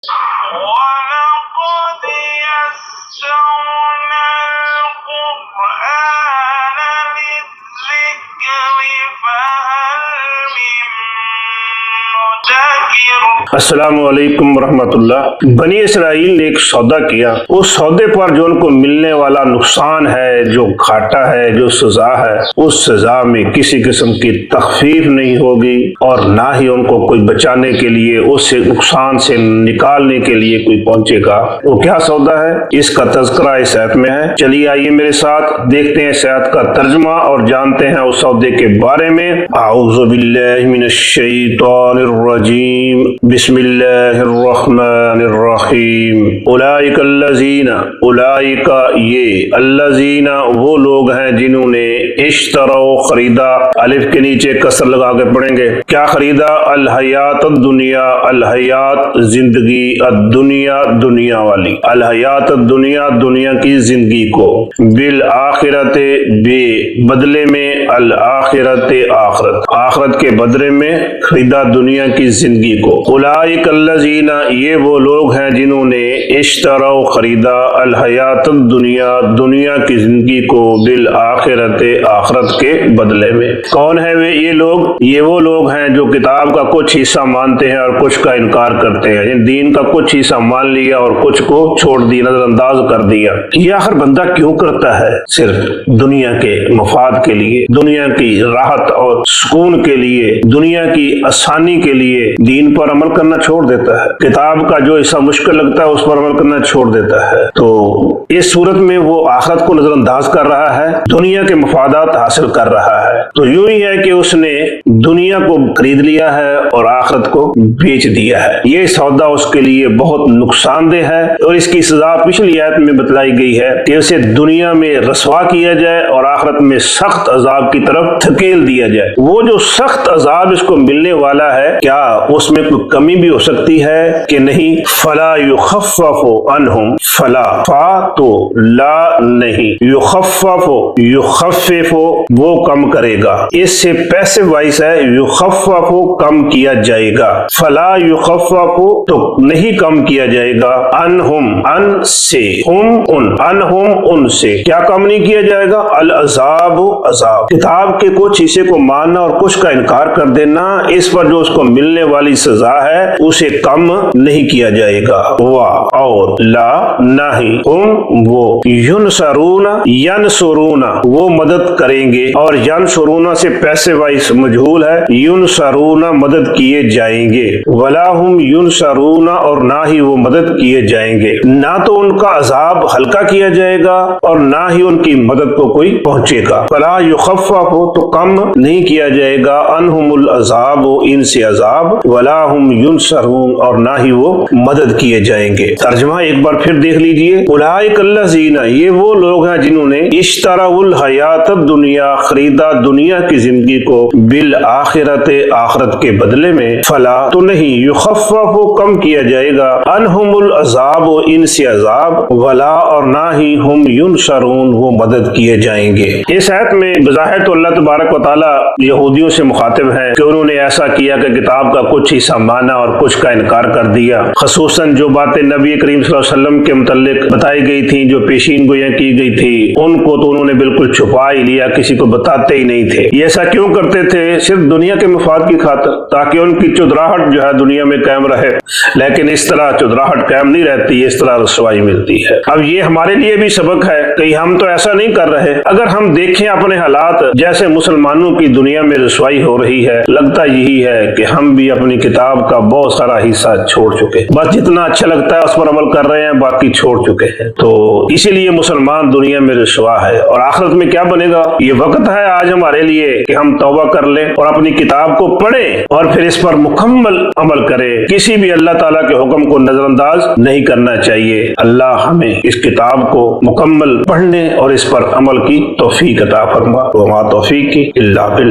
وَلَقَدْ يَسَّرْنَا الْقُرْآنَ لِلذِّكْرِ فَهَلْ مِن مُّدَّكِرٍ۔ السلام علیکم ورحمۃ اللہ۔ بنی اسرائیل نے ایک سودا کیا، اس سودے پر جو ان کو ملنے والا نقصان ہے، جو گھاٹا ہے، جو سزا ہے، اس سزا میں کسی قسم کی تخفیف نہیں ہوگی اور نہ ہی ان کو کوئی بچانے کے لیے، اس سے نقصان سے نکالنے کے لیے کوئی پہنچے گا۔ وہ کیا سودا ہے، اس کا تذکرہ اس آیت میں ہے۔ چلیے آئیے میرے ساتھ دیکھتے ہیں اس آیت کا ترجمہ اور جانتے ہیں اس سودے کے بارے میں۔ اعوذ باللہ من الشیطان الرجیم، بسم اللہ الرحمن الرحیم۔ اولئک الذین، اولئک یہ، الذین وہ لوگ ہیں جنہوں نے اشتروا خریدا، الف کے نیچے کسر لگا کے پڑھیں گے، کیا خریدا؟ الحیات الدنیا، الحیات زندگی، الدنیا دنیا والی، الحیات الدنیا دنیا کی زندگی کو، بالآخرت بے بدلے میں، الآخرت آخرت، آخرت کے بدلے میں خریدا دنیا کی زندگی کو۔ اولئک الذین یہ وہ لوگ ہیں جنہوں نے اشتروا خریدا، الحیات الدنیا دنیا کی زندگی کو، بالآخرت آخرت کے بدلے میں۔ کون ہے یہ لوگ؟ یہ وہ لوگ ہیں جو کتاب کا کچھ حصہ مانتے ہیں اور کچھ کا انکار کرتے ہیں، یعنی دین کا کچھ حصہ مان لیا اور کچھ کو چھوڑ دیا، نظر انداز کر دیا۔ یہ آخر بندہ کیوں کرتا ہے؟ صرف دنیا کے مفاد کے لیے، دنیا کی راحت اور سکون کے لیے، دنیا کی آسانی کے لیے دین پر عمل کرنا چھوڑ دیتا ہے، کتاب کا جو حصہ مشکل لگتا ہے اس پر عمل کرنا چھوڑ دیتا ہے۔ تو اس صورت میں وہ آخرت کو نظر انداز کر رہا ہے، دنیا کے مفادات حاصل کر رہا ہے۔ تو یوں ہی ہے کہ اس نے دنیا کو خرید لیا ہے اور آخرت کو بیچ دیا ہے۔ یہ سودا اس کے لیے بہت نقصان دہ ہے اور اس کی سزا پچھلی آیت میں بتلائی گئی ہے کہ اسے دنیا میں رسوا کیا جائے اور آخرت میں سخت عذاب کی طرف دھکیل دیا جائے۔ وہ جو سخت عذاب اس کو ملنے والا ہے، کیا اس میں کوئی کمی بھی ہو سکتی ہے کہ نہیں؟ فلا یخفف عنہم، فلا فا تو لا نہیں، یخفف یخفف وہ کم کرے گا، اس سے پیسے وائس ہے، یخفف کم کیا جائے گا، فلا یخفف تو نہیں کم کیا جائے گا، عنہم ان سے، ہم ان، عنہم ان سے کیا کم نہیں کیا جائے گا؟ العذاب عذاب، کتاب کے کچھ حصے کو ماننا اور کچھ کا انکار کر دینا، اس پر جو اس کو ملنے والی سزا ہے اسے کم نہیں کیا جائے گا۔ اور لا نہیں، ہم وہ، ینصرون ینصرون وہ مدد کریں گے، اور ینصرون سے پیسے وائس مجہول ہے، ینصرون مدد کیے جائیں گے، ولا ہم ینصرون اور نہ ہی وہ مدد کیے جائیں گے، نہ تو ان کا عذاب ہلکا کیا جائے گا اور نہ ہی ان کی مدد کو کوئی پہنچے گا۔ فلا یخفف تو کم نہیں کیا جائے گا، عنہم العذاب ان سے عذاب، ولا ہم ینصرون اور نہ ہی وہ مدد کیے جائیں گے۔ ترجمہ ایک بار پھر دیکھ لیجئے، اولئک الذین یہ وہ لوگ ہیں جنہوں نے اشتروا الحیات الدنیا خریدا دنیا کی زندگی کو، بالآخرت آخرت کے بدلے میں، فلا تو نہیں، یخفف کم کیا جائے گا، عنہم العذاب ان سے عذاب، ولا اور نہ ہی ہم ینصرون وہ مدد کیے جائیں گے۔ اس آیت میں بظاہر تو اللہ تبارک و تعالی یہودیوں سے مخاطب ہے کہ انہوں نے ایسا کیا کہ کتاب کا کچھ حصہ مانا اور کچھ کا انکار کر دیا، خصوصاً جو باتیں نبی کریم صلی اللہ علیہ وسلم کے متعلق بتائی گئی تھیں، جو پیشین گوئیاں کی گئی تھی، ان کو تو انہوں نے بالکل چھپا ہی لیا، کسی کو بتاتے ہی نہیں تھے۔ یہ ایسا کیوں کرتے تھے؟ صرف دنیا کے مفاد کی خاطر، تاکہ ان کی چودراہٹ جو ہے دنیا میں قائم رہے، لیکن اس طرح چودراہٹ قائم نہیں رہتی، اس طرح رسوائی ملتی ہے۔ اب یہ ہمارے لیے بھی سبق ہے کہ ہم تو ایسا نہیں کر رہے۔ اگر ہم دیکھیں اپنے حالات، جیسے مسلمانوں کی دنیا میں رسوائی ہو رہی ہے، لگتا یہی ہے کہ ہم بھی اپنی کتاب کا بہت سارا حصہ چھوڑ چکے، بس جتنا اچھا لگتا ہے اس پر عمل کر رہے ہیں، باقی چھوڑ چکے ہیں۔ تو اسی لیے مسلمان دنیا میں رسوا ہے، اور آخرت میں کیا بنے گا؟ یہ وقت ہے آج ہمارے لیے کہ ہم توبہ کر لیں اور اپنی کتاب کو پڑھیں اور پھر اس پر مکمل عمل کریں۔ کسی بھی اللہ تعالیٰ کے حکم کو نظر انداز نہیں کرنا چاہیے۔ اللہ ہمیں اس کتاب کو مکمل پڑھنے اور اس پر عمل کی توفیق عطا فرما۔ وما توفیقی الا باللہ۔